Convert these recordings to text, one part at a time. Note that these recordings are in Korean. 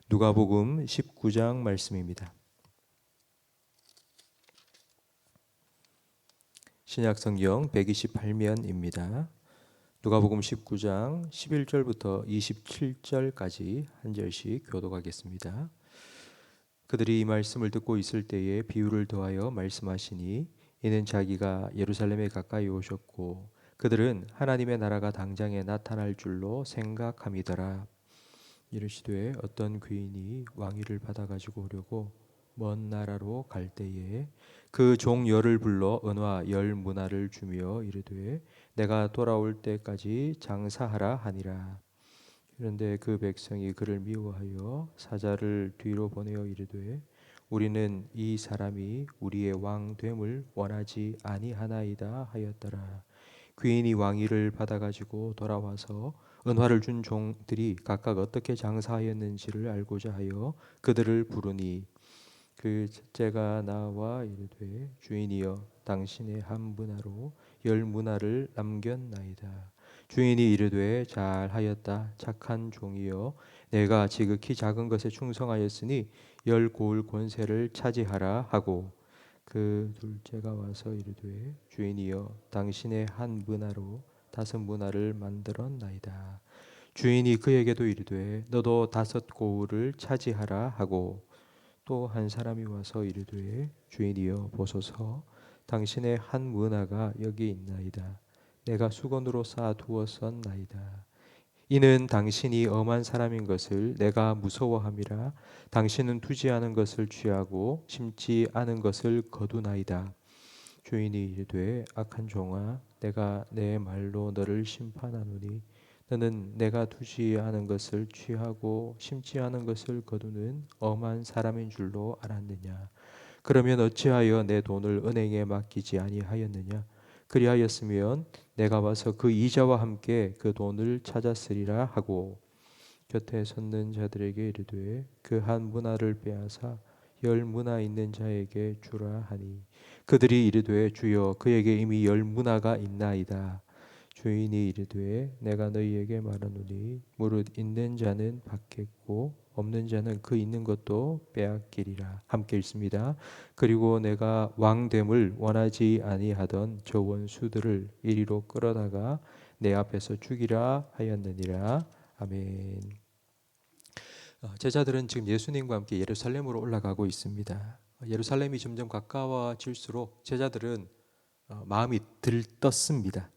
누가복음 19장 말씀입니다. 신약성경 128면입니다. 누가복음 19장 11절부터 27절까지 한 절씩 교독하겠습니다. 그들이 이 말씀을 듣고 있을 때에 비유를 더하여 말씀하시니 이는 자기가 예루살렘에 가까이 오셨고 그들은 하나님의 나라가 당장에 나타날 줄로 생각함이더라. 이르시되 어떤 귀인이 왕위를 받아 가지고 오려고 먼 나라로 갈 때에 그 종 열을 불러 은화 열 문화를 주며 이르되 내가 돌아올 때까지 장사하라 하니라. 그런데 그 백성이 그를 미워하여 사자를 뒤로 보내어 이르되 우리는 이 사람이 우리의 왕 됨을 원하지 아니하나이다 하였더라. 귀인이 왕위를 받아 가지고 돌아와서 은화를 준 종들이 각각 어떻게 장사하였는지를 알고자 하여 그들을 부르니 그 첫째가 나와 이르되 주인이여 당신의 한 문화로 열 문화를 남겼나이다. 주인이 이르되 잘하였다 착한 종이여 내가 지극히 작은 것에 충성하였으니 열 고을 권세를 차지하라 하고 그 둘째가 와서 이르되 주인이여 당신의 한 문화로 다섯 문화를 만들었나이다. 주인이 그에게도 이르되 너도 다섯 고을을 차지하라 하고 또 한 사람이 와서 이르되 주인이여 보소서 당신의 한 문화가 여기 있나이다. 내가 수건으로 쌓아두었었나이다. 이는 당신이 엄한 사람인 것을 내가 무서워함이라. 당신은 투지 않은 것을 취하고 심지 않은 것을 거두나이다. 주인이 이르되 악한 종아 내가 내 말로 너를 심판하노니 너는 내가 두지 않은 것을 취하고 심지 않은 것을 거두는 엄한 사람인 줄로 알았느냐. 그러면 어찌하여 내 돈을 은행에 맡기지 아니하였느냐. 그리하였으면 내가 와서 그 이자와 함께 그 돈을 찾았으리라 하고 곁에 섰는 자들에게 이르되 그 한 문화를 빼앗아 열 문화 있는 자에게 주라 하니 그들이 이르되 주여 그에게 이미 열 문화가 있나이다. 주인이 이르되 내가 너희에게 말하노니 무릇 있는 자는 받겠고 없는 자는 그 있는 것도 빼앗기리라. 함께 읽습니다. 그리고 내가 왕됨을 원하지 아니하던 저 원수들을 이리로 끌어다가 내 앞에서 죽이라 하였느니라. 아멘. 제자들은 지금 예수님과 함께 예루살렘으로 올라가고 있습니다. 예루살렘이 점점 가까워질수록 제자들은 마음이 들떴습니다.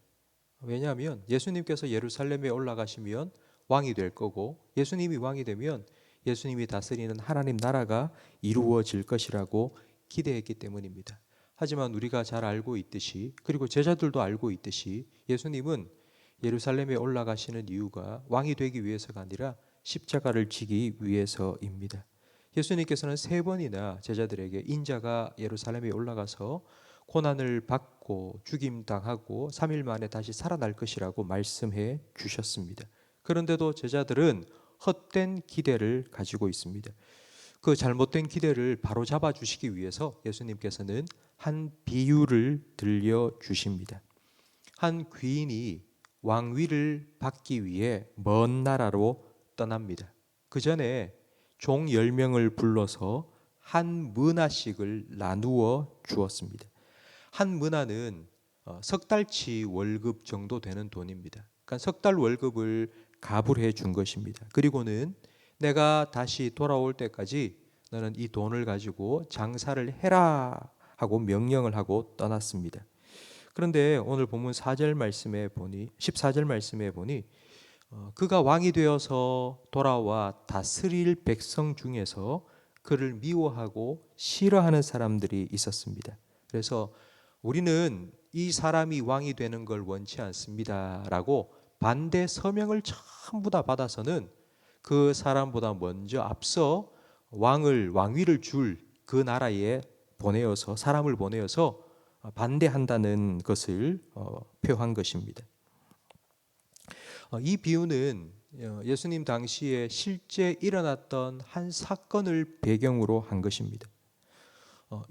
왜냐하면 예수님께서 예루살렘에 올라가시면 왕이 될 거고 예수님이 왕이 되면 예수님이 다스리는 하나님 나라가 이루어질 것이라고 기대했기 때문입니다. 하지만 우리가 잘 알고 있듯이 그리고 제자들도 알고 있듯이 예수님은 예루살렘에 올라가시는 이유가 왕이 되기 위해서가 아니라 십자가를 지기 위해서입니다. 예수님께서는 세 번이나 제자들에게 인자가 예루살렘에 올라가서 고난을 받고 죽임당하고 3일 만에 다시 살아날 것이라고 말씀해 주셨습니다. 그런데도 제자들은 헛된 기대를 가지고 있습니다. 그 잘못된 기대를 바로잡아 주시기 위해서 예수님께서는 한 비유를 들려주십니다. 한 귀인이 왕위를 받기 위해 먼 나라로 떠납니다. 그 전에 종 10명을 불러서 한 문화씩을 나누어 주었습니다. 한 문화는 석 달치 월급 정도 되는 돈입니다. 그러니까 석 달 월급을 가불해 준 것입니다. 그리고는 내가 다시 돌아올 때까지 너는 이 돈을 가지고 장사를 해라 하고 명령을 하고 떠났습니다. 그런데 오늘 본문 4절 말씀에 보니 14절 말씀에 보니 그가 왕이 되어서 돌아와 다스릴 백성 중에서 그를 미워하고 싫어하는 사람들이 있었습니다. 그래서 우리는 이 사람이 왕이 되는 걸 원치 않습니다라고 반대 서명을 전부 다 받아서는 그 사람보다 먼저 앞서 왕위를 줄 그 나라에 보내어서 사람을 보내어서 반대한다는 것을 표한 것입니다. 이 비유는 예수님 당시에 실제 일어났던 한 사건을 배경으로 한 것입니다.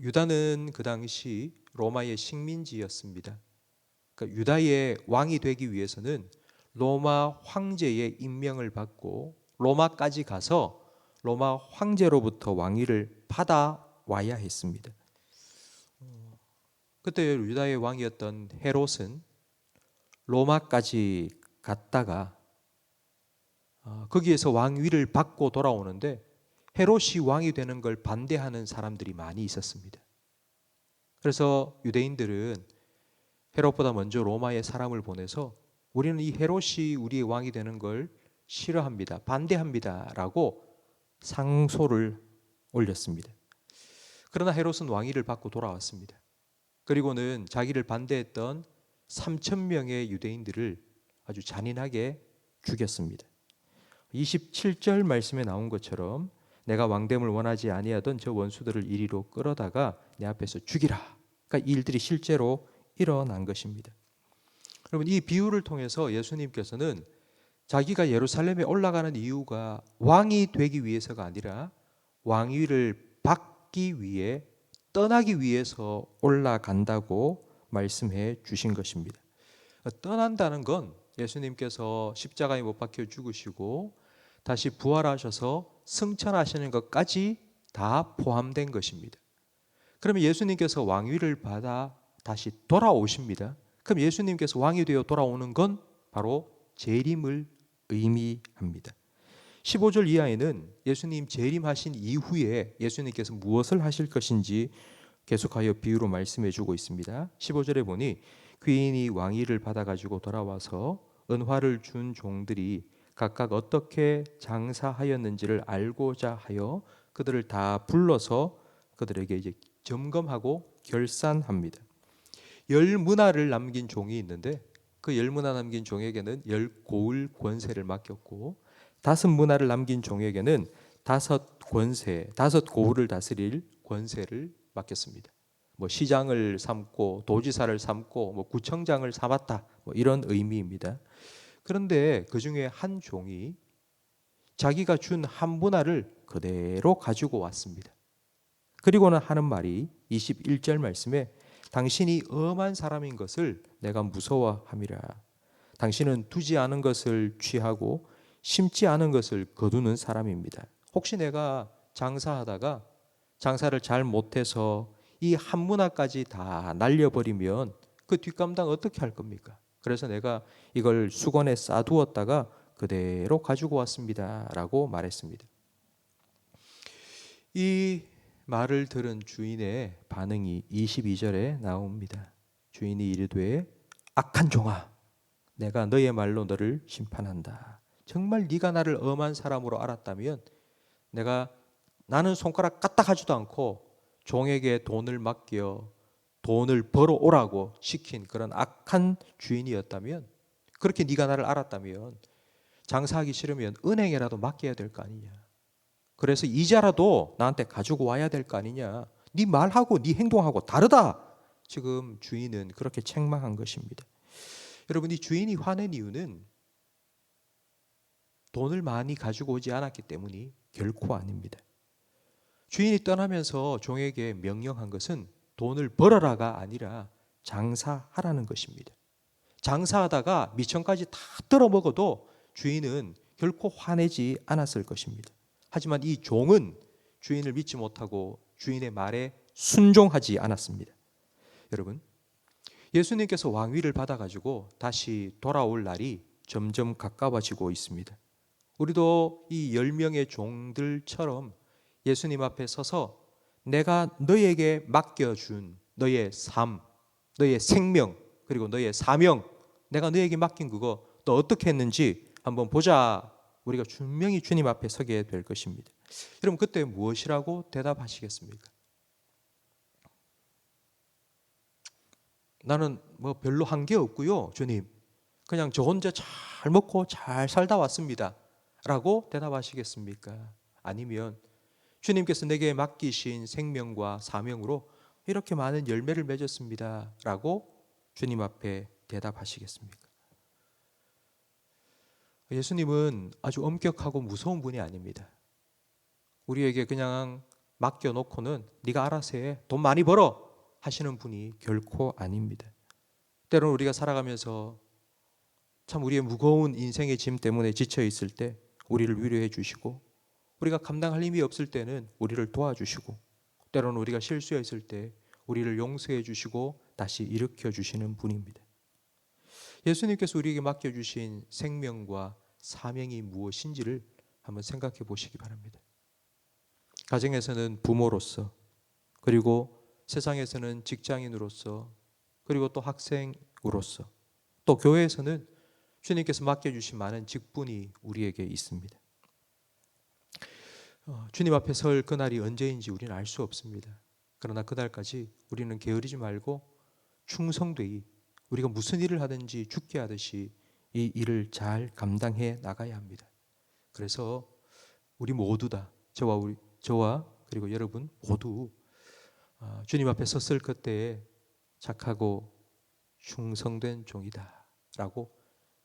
유다는 그 당시 로마의 식민지였습니다. 그러니까 유다의 왕이 되기 위해서는 로마 황제의 임명을 받고 로마까지 가서 로마 황제로부터 왕위를 받아와야 했습니다. 그때 유다의 왕이었던 헤롯은 로마까지 갔다가 거기에서 왕위를 받고 돌아오는데 헤롯이 왕이 되는 걸 반대하는 사람들이 많이 있었습니다. 그래서 유대인들은 헤롯보다 먼저 로마에 사람을 보내서 우리는 이 헤롯이 우리의 왕이 되는 걸 싫어합니다, 반대합니다 라고 상소를 올렸습니다. 그러나 헤롯은 왕위를 받고 돌아왔습니다. 그리고는 자기를 반대했던 3,000명의 유대인들을 아주 잔인하게 죽였습니다. 27절 말씀에 나온 것처럼 내가 왕됨을 원하지 아니하던 저 원수들을 이리로 끌어다가 내 앞에서 죽이라. 그러니까 이 일들이 실제로 일어난 것입니다. 여러분, 이 비유를 통해서 예수님께서는 자기가 예루살렘에 올라가는 이유가 왕이 되기 위해서가 아니라 왕위를 받기 위해, 떠나기 위해서 올라간다고 말씀해 주신 것입니다. 떠난다는 건 예수님께서 십자가에 못 박혀 죽으시고 다시 부활하셔서 승천하시는 것까지 다 포함된 것입니다. 그러면 예수님께서 왕위를 받아 다시 돌아오십니다. 그럼 예수님께서 왕이 되어 돌아오는 건 바로 재림을 의미합니다. 15절 이하에는 예수님 재림하신 이후에 예수님께서 무엇을 하실 것인지 계속하여 비유로 말씀해 주고 있습니다. 15절에 보니 귀인이 왕위를 받아가지고 돌아와서 은화를 준 종들이 각각 어떻게 장사하였는지를 알고자 하여 그들을 다 불러서 그들에게 이제 점검하고 결산합니다. 10문화를 남긴 종이 있는데 그 10문화 남긴 종에게는 10고을 권세를 맡겼고 5문화를 남긴 종에게는 5고을을 다스릴 권세를 맡겼습니다. 뭐 시장을 삼고 도지사를 삼고 뭐 구청장을 삼았다, 뭐 이런 의미입니다. 그런데 그 중에 한 종이 자기가 준 한 문화를 그대로 가지고 왔습니다. 그리고는 하는 말이 21절 말씀에 당신이 엄한 사람인 것을 내가 무서워함이라. 당신은 두지 않은 것을 취하고 심지 않은 것을 거두는 사람입니다. 혹시 내가 장사하다가 장사를 잘 못해서 이 한 문화까지 다 날려버리면 그 뒷감당 어떻게 할 겁니까? 그래서 내가 이걸 수건에 싸두었다가 그대로 가지고 왔습니다 라고 말했습니다. 이 말을 들은 주인의 반응이 22절에 나옵니다. 주인이 이르되 악한 종아, 내가 너의 말로 너를 심판한다. 정말 네가 나를 엄한 사람으로 알았다면 나는 손가락 까딱하지도 않고 종에게 돈을 맡겨 돈을 벌어오라고 시킨 그런 악한 주인이었다면, 그렇게 네가 나를 알았다면 장사하기 싫으면 은행에라도 맡겨야 될 거 아니냐. 그래서 이자라도 나한테 가지고 와야 될 거 아니냐. 네 말하고 네 행동하고 다르다. 지금 주인은 그렇게 책망한 것입니다. 여러분, 이 주인이 화낸 이유는 돈을 많이 가지고 오지 않았기 때문이 결코 아닙니다. 주인이 떠나면서 종에게 명령한 것은 돈을 벌어라가 아니라 장사하라는 것입니다. 장사하다가 미천까지 다 떨어먹어도 주인은 결코 화내지 않았을 것입니다. 하지만 이 종은 주인을 믿지 못하고 주인의 말에 순종하지 않았습니다. 여러분, 예수님께서 왕위를 받아가지고 다시 돌아올 날이 점점 가까워지고 있습니다. 우리도 이 10명의 종들처럼 예수님 앞에 서서 내가 너에게 맡겨준 너의 삶, 너의 생명, 그리고 너의 사명, 내가 너에게 맡긴 그거 너 어떻게 했는지 한번 보자. 우리가 분명히 주님 앞에 서게 될 것입니다. 여러분, 그때 무엇이라고 대답하시겠습니까? 나는 뭐 별로 한 게 없고요, 주님. 그냥 저 혼자 잘 먹고 잘 살다 왔습니다 라고 대답하시겠습니까? 아니면 주님께서 내게 맡기신 생명과 사명으로 이렇게 많은 열매를 맺었습니다 라고 주님 앞에 대답하시겠습니까? 예수님은 아주 엄격하고 무서운 분이 아닙니다. 우리에게 그냥 맡겨놓고는 네가 알아서 해, 돈 많이 벌어 하시는 분이 결코 아닙니다. 때로는 우리가 살아가면서 참 우리의 무거운 인생의 짐 때문에 지쳐 있을 때 우리를 위로해 주시고, 우리가 감당할 힘이 없을 때는 우리를 도와주시고, 때로는 우리가 실수했을 때 우리를 용서해 주시고 다시 일으켜 주시는 분입니다. 예수님께서 우리에게 맡겨주신 생명과 사명이 무엇인지를 한번 생각해 보시기 바랍니다. 가정에서는 부모로서, 그리고 세상에서는 직장인으로서, 그리고 또 학생으로서, 또 교회에서는 주님께서 맡겨주신 많은 직분이 우리에게 있습니다. 주님 앞에 설 그날이 언제인지 우리는 알 수 없습니다. 그러나 그날까지 우리는 게으르지 말고 충성되이 우리가 무슨 일을 하든지 죽게 하듯이 이 일을 잘 감당해 나가야 합니다. 그래서 우리 모두 다, 저와 그리고 여러분 모두 주님 앞에 섰을 그때에 착하고 충성된 종이다 라고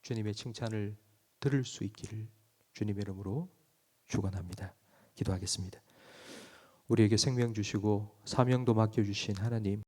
주님의 칭찬을 들을 수 있기를 주님의 이름으로 축원합니다. 기도하겠습니다. 우리에게 생명 주시고 사명도 맡겨주신 하나님,